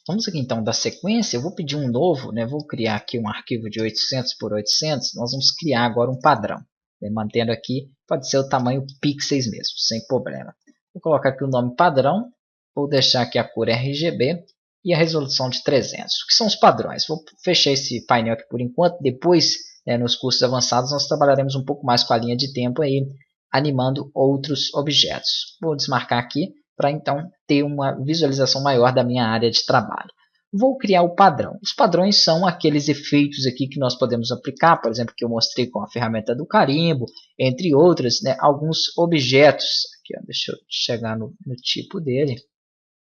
Vamos aqui então dar sequência, eu vou pedir um novo, né? Vou criar aqui um arquivo de 800 por 800, nós vamos criar agora um padrão. Né? Mantendo aqui, pode ser o tamanho pixels mesmo, sem problema. Vou colocar aqui o nome padrão, vou deixar aqui a cor RGB e a resolução de 300. O que são os padrões? Vou fechar esse painel aqui por enquanto, depois nos cursos avançados nós trabalharemos um pouco mais com a linha de tempo aí, animando outros objetos. Vou desmarcar aqui para então ter uma visualização maior da minha área de trabalho. Vou criar o padrão. Os padrões são aqueles efeitos aqui que nós podemos aplicar, por exemplo, que eu mostrei com a ferramenta do carimbo, entre outras, né, alguns objetos. Aqui, ó, deixa eu chegar no tipo dele.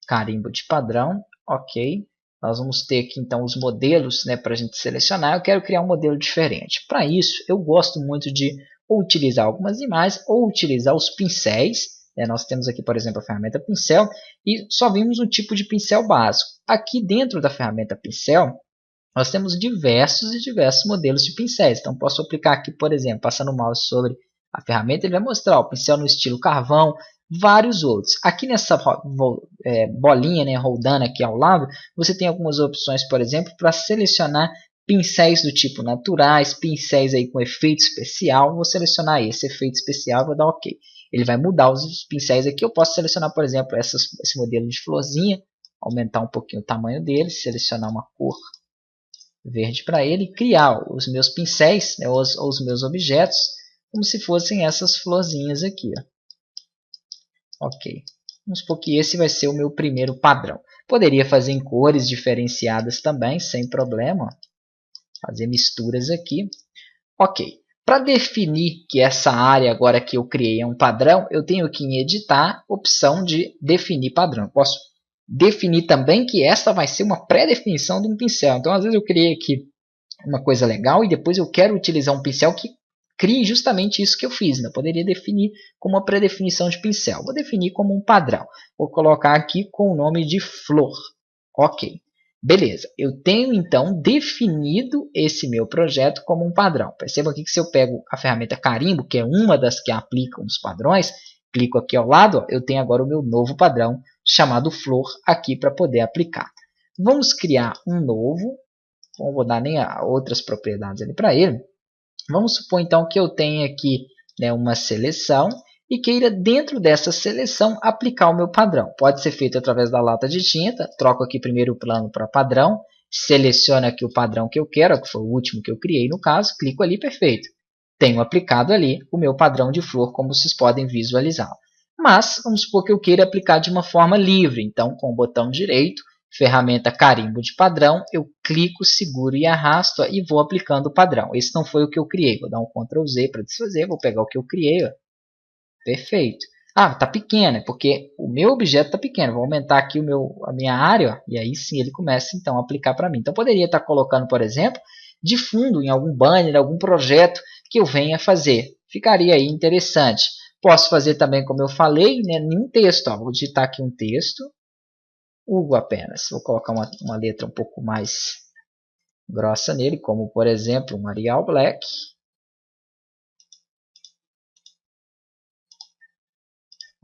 Carimbo de padrão, ok. Nós vamos ter aqui então os modelos, né, para a gente selecionar. Eu quero criar um modelo diferente. Para isso, eu gosto muito de ou utilizar algumas imagens ou utilizar os pincéis. Nós temos aqui, por exemplo, a ferramenta pincel e só vimos um tipo de pincel básico. Aqui dentro da ferramenta pincel, nós temos diversos modelos de pincéis. Então, posso aplicar aqui, por exemplo, passando o mouse sobre a ferramenta, ele vai mostrar o pincel no estilo carvão, vários outros. Aqui nessa bolinha, né, rodando aqui ao lado, você tem algumas opções, por exemplo, para selecionar pincéis do tipo naturais, pincéis aí com efeito especial. Vou selecionar esse efeito especial, vou dar OK. Ele vai mudar os pincéis aqui. Eu posso selecionar, por exemplo, esse modelo de florzinha, aumentar um pouquinho o tamanho dele, selecionar uma cor verde para ele e criar os meus pincéis, né, os meus objetos, como se fossem essas florzinhas aqui. Ó. Ok. Vamos supor que esse vai ser o meu primeiro padrão. Poderia fazer em cores diferenciadas também, sem problema. Fazer misturas aqui. Ok. Para definir que essa área agora que eu criei é um padrão, eu tenho aqui em editar, opção de definir padrão. Eu posso definir também que essa vai ser uma pré-definição de um pincel. Então, às vezes eu criei aqui uma coisa legal e depois eu quero utilizar um pincel que crie justamente isso que eu fiz. Né? Eu poderia definir como uma pré-definição de pincel. Vou definir como um padrão. Vou colocar aqui com o nome de flor. Ok. Beleza, eu tenho então definido esse meu projeto como um padrão. Perceba aqui que se eu pego a ferramenta carimbo, que é uma das que aplicam os padrões, clico aqui ao lado, ó, eu tenho agora o meu novo padrão chamado flor aqui para poder aplicar. Vamos criar um novo, não vou dar nem outras propriedades ali para ele. Vamos supor então que eu tenha aqui, né, uma seleção e queira dentro dessa seleção aplicar o meu padrão. Pode ser feito através da lata de tinta, troco aqui primeiro o plano para padrão, seleciono aqui o padrão que eu quero, que foi o último que eu criei no caso, clico ali, perfeito. Tenho aplicado ali o meu padrão de flor, como vocês podem visualizar. Mas vamos supor que eu queira aplicar de uma forma livre, então com o botão direito, ferramenta carimbo de padrão, eu clico, seguro e arrasto ó, e vou aplicando o padrão. Esse não foi o que eu criei, vou dar um Ctrl Z para desfazer, vou pegar o que eu criei, ó. Perfeito. Ah, está pequeno, é porque o meu objeto está pequeno. Vou aumentar aqui a minha área, ó, e aí sim ele começa então a aplicar para mim. Então, poderia estar colocando, por exemplo, de fundo em algum banner, algum projeto que eu venha fazer. Ficaria aí interessante. Posso fazer também, como eu falei, né, em um texto. Ó, vou digitar aqui um texto. Apenas. Vou colocar uma letra um pouco mais grossa nele, como, por exemplo, um Arial Black.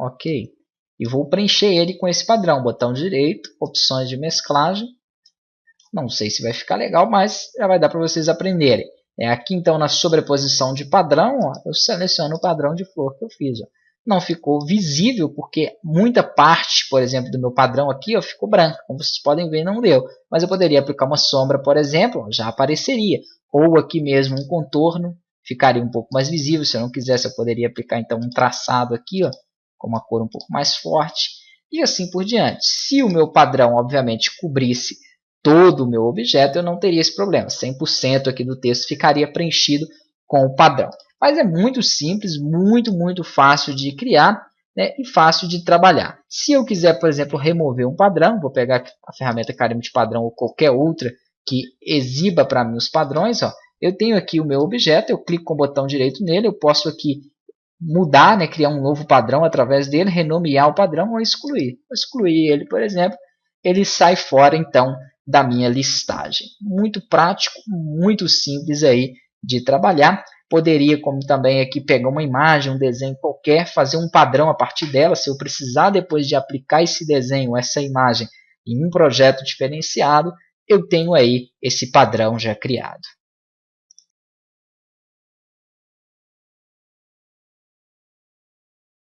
Ok. E vou preencher ele com esse padrão. Botão direito, opções de mesclagem. Não sei se vai ficar legal, mas já vai dar para vocês aprenderem. Aqui então na sobreposição de padrão, ó, eu seleciono o padrão de flor que eu fiz. Ó. Não ficou visível porque muita parte, por exemplo, do meu padrão aqui ó, ficou branca. Como vocês podem ver, não deu. Mas eu poderia aplicar uma sombra, por exemplo, ó, já apareceria. Ou aqui mesmo um contorno, ficaria um pouco mais visível. Se eu não quisesse, eu poderia aplicar então um traçado aqui, ó, com uma cor um pouco mais forte, e assim por diante. Se o meu padrão, obviamente, cobrisse todo o meu objeto, eu não teria esse problema. 100% aqui do texto ficaria preenchido com o padrão. Mas é muito simples, muito fácil de criar, né, e fácil de trabalhar. Se eu quiser, por exemplo, remover um padrão, vou pegar a ferramenta carimbo de padrão ou qualquer outra que exiba para mim os padrões. Ó, eu tenho aqui o meu objeto, eu clico com o botão direito nele, eu posso aqui mudar, né, criar um novo padrão através dele, renomear o padrão ou excluir. Vou excluir ele, por exemplo, ele sai fora então da minha listagem. Muito prático, muito simples aí de trabalhar. Poderia, como também aqui, pegar uma imagem, um desenho qualquer, fazer um padrão a partir dela. Se eu precisar depois de aplicar esse desenho, essa imagem, em um projeto diferenciado, eu tenho aí esse padrão já criado.